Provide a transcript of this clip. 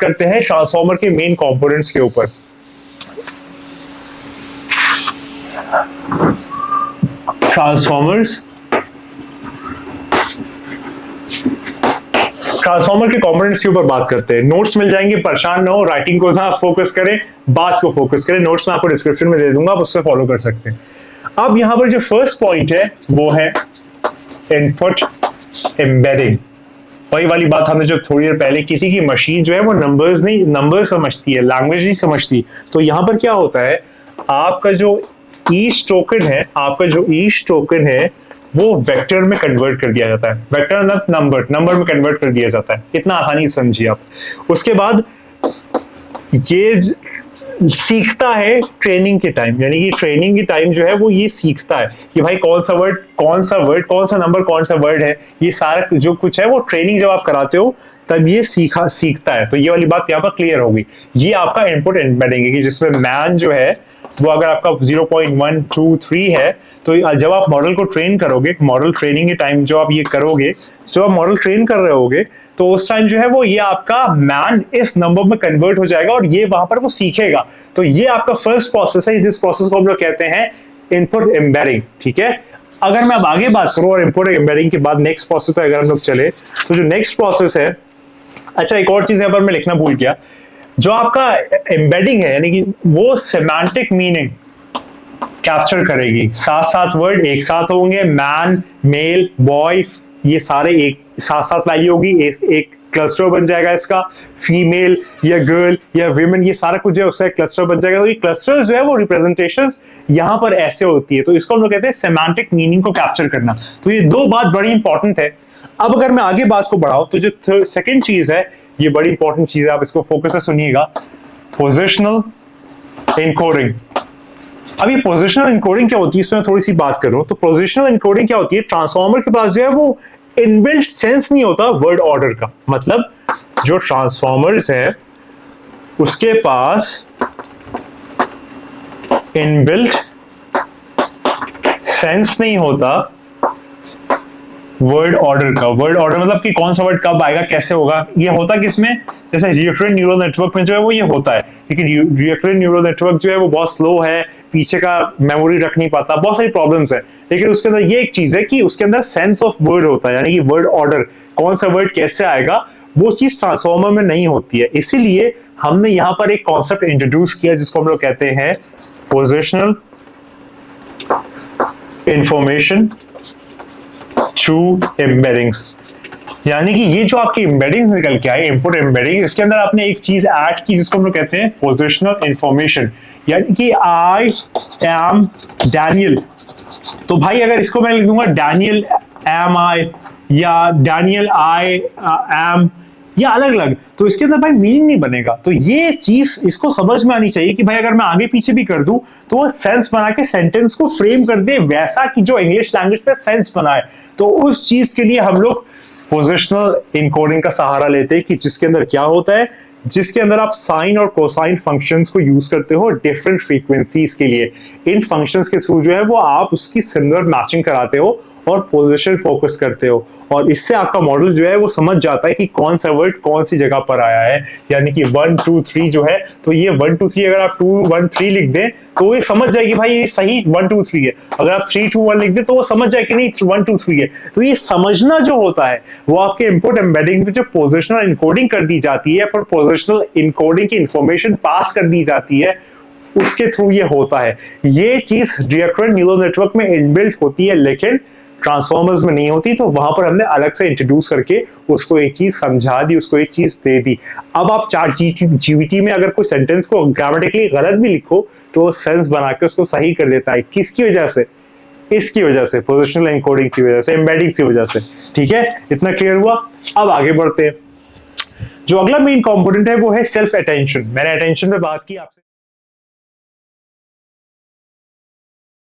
करते हैं ट्रांसफॉर्मर के मेन कंपोनेंट्स के ऊपर। ट्रांसफॉर्मर के कंपोनेंट्स के ऊपर बात करते हैं। नोट्स मिल जाएंगे, परेशान ना हो, राइटिंग को ना फोकस करें, बात को फोकस करें। नोट्स मैं आपको डिस्क्रिप्शन में दे दूंगा, आप उससे फॉलो कर सकते हैं। अब यहां पर जो फर्स्ट पॉइंट है वो है इनपुट एम्बेडिंग। वही वाली बात हमने जो थोड़ी देर पहले की थी कि मशीन जो है वो नंबर समझती है, लैंग्वेज नहीं समझती। तो यहां पर क्या होता है, आपका जो ईच टोकन है वो वेक्टर में कन्वर्ट कर दिया जाता है। वेक्टर मतलब नंबर में कन्वर्ट कर दिया जाता है। इतना आसानी से समझिए आप। उसके बाद ये सीखता है ट्रेनिंग के टाइम, यानी कि ट्रेनिंग के टाइम जो है वो ये सीखता है कि भाई कौन सा नंबर, कौन सा वर्ड है। ये सारा जो कुछ है वो ट्रेनिंग जब आप कराते हो तब ये सीखता है। तो ये वाली बात यहाँ पर क्लियर होगी। ये आपका इनपुट एम्बेडिंग है कि जिसमें मैन जो है वो अगर आपका 0.123 है तो जब आप मॉडल को ट्रेन करोगे, मॉडल ट्रेनिंग के टाइम जो आप ये करोगे, जब आप मॉडल ट्रेन कर रहे होगे तो उस टाइम जो है वो ये आपका मैन इस नंबर में कन्वर्ट हो जाएगा और ये वहां पर वो सीखेगा। तो ये आपका फर्स्ट प्रोसेस है, जिस प्रोसेस को हम लोग कहते हैं इनपुट एम्बेडिंग। ठीक है, अगर मैं अब आगे बात करूं और इनपुट एम्बेडिंग के बाद नेक्स्ट प्रोसेस पे अगर हम लोग चले तो जो नेक्स्ट प्रोसेस है, अच्छा एक और चीज यहाँ पर मैं लिखना भूल गया, जो आपका एम्बेडिंग है यानी कि वो सेमांटिक मीनिंग कैप्चर करेगी। 7 वर्ड एक साथ होंगे, मैन, मेल, बॉय, ये सारे एक साथ वैल्यू होगी, एक क्लस्टर बन जाएगा इसका। फीमेल या गर्ल या विमेन, ये सारा कुछ जो है उसका क्लस्टर बन जाएगा। तो ये क्लस्टर जो है वो रिप्रेजेंटेशंस यहाँ पर ऐसे होती है। तो इसको हम लोग कहते हैं सेमांटिक मीनिंग को कैप्चर करना। तो ये दो बात बड़ी इंपॉर्टेंट है। अब अगर मैं आगे बात को बढ़ाऊं तो जो सेकेंड चीज है, ये बड़ी इंपॉर्टेंट चीज है, आप इसको फोकस से सुनिएगा, पोजिशनल एनकोडिंग। अब ये पोजिशनल एनकोडिंग क्या होती है, इसमें थोड़ी सी बात करूं तो पोजिशनल एनकोडिंग क्या होती है, ट्रांसफॉर्मर के पास जो है वो इनबिल्ट सेंस नहीं होता वर्ड ऑर्डर का। मतलब जो ट्रांसफॉर्मर्स है उसके पास इनबिल्ट सेंस नहीं होता वर्ड ऑर्डर का। वर्ड ऑर्डर मतलब कि कौन सा वर्ड कब आएगा, कैसे होगा। ये होता किसमें, जैसे रिकरेंट न्यूरल नेटवर्क में जो है वो ये होता है, लेकिन रिकरेंट न्यूरल नेटवर्क जो है वो बहुत स्लो है, पीछे का मेमोरी रख नहीं पाता, बहुत सारी प्रॉब्लम्स है। लेकिन उसके अंदर ये एक चीज है कि उसके अंदर सेंस ऑफ वर्ड होता है, यानी कि वर्ड ऑर्डर, कौन सा वर्ड कैसे आएगा, वो चीज ट्रांसफॉर्मर में नहीं होती है। इसीलिए हमने यहाँ पर एक कॉन्सेप्ट इंट्रोड्यूस किया जिसको हम लोग कहते हैं पोजिशनल इंफॉर्मेशन थ्रू एम्बेडिंग्स। यानी कि ये जो आपकी एम्बेडिंग्स निकल के आए, इनपुट एम्बेडिंग, इसके अंदर आपने एक चीज ऐड की जिसको हम लोग कहते हैं पोजिशनल इंफॉर्मेशन। यानी कि आई एम डैनियल, तो भाई अगर इसको मैं लिख दूंगा डैनियल एम आई या डैनियल आई एम, या अलग अलग, तो इसके अंदर भाई मीनिंग नहीं बनेगा। तो ये चीज इसको समझ में आनी चाहिए कि भाई अगर मैं आगे पीछे भी कर दूं तो वो सेंस बना के सेंटेंस को फ्रेम कर दे वैसा कि जो इंग्लिश लैंग्वेज पे सेंस बनाए। तो उस चीज के लिए हम लोग पोजिशनल इनकोडिंग का सहारा लेते हैं कि जिसके अंदर क्या होता है, जिसके अंदर आप साइन और कोसाइन फंक्शंस को यूज करते हो डिफरेंट फ्रीक्वेंसीज के लिए। इन फंक्शंस के थ्रू जो है वो आप उसकी सिमिलर मैचिंग कराते हो और पोजीशन फोकस करते हो, और इससे आपका मॉडल जो है वो समझ जाता है कि कौन सा वर्ड कौन सी जगह पर आया है। यानी कि 1 2 3 जो है, तो ये 1 2 3 अगर आप 2 1 3 लिख दें तो ये समझ जाएगी भाई ये सही 1 2 3 है। अगर आप 3 2 1 लिख दें तो वो समझ जाए कि नहीं 1 2 3 है। तो ये समझना जो होता है वो आपके इनपुट एम्बेडिंग में जो पोजिशनल इनकोडिंग कर दी जाती है, पर पोजिशनल इनकोडिंग की इंफॉर्मेशन पास कर दी जाती है, उसके थ्रू ये होता है। ये चीज रिकरेंट न्यूरल नेटवर्क में इनबिल्ट होती है, लेकिन ट्रांसफॉर्मर्स में नहीं होती। तो वहां पर हमने अलग से इंट्रोड्यूस करके उसको एक चीज समझा दी, उसको एक चीज दे दी। अब आप ChatGPT में अगर कोई सेंटेंस को ग्रामेटिकली गलत भी लिखो तो वो सेंस बना के उसको सही कर देता है। किसकी वजह से, इसकी वजह से, पोजिशनल एनकोडिंग की वजह से, एम्बेडिंग की वजह से। ठीक है, इतना क्लियर हुआ। अब आगे बढ़ते हैं। जो अगला मेन कंपोनेंट है वो है सेल्फ अटेंशन। मैंने अटेंशन पे बात की आपसे।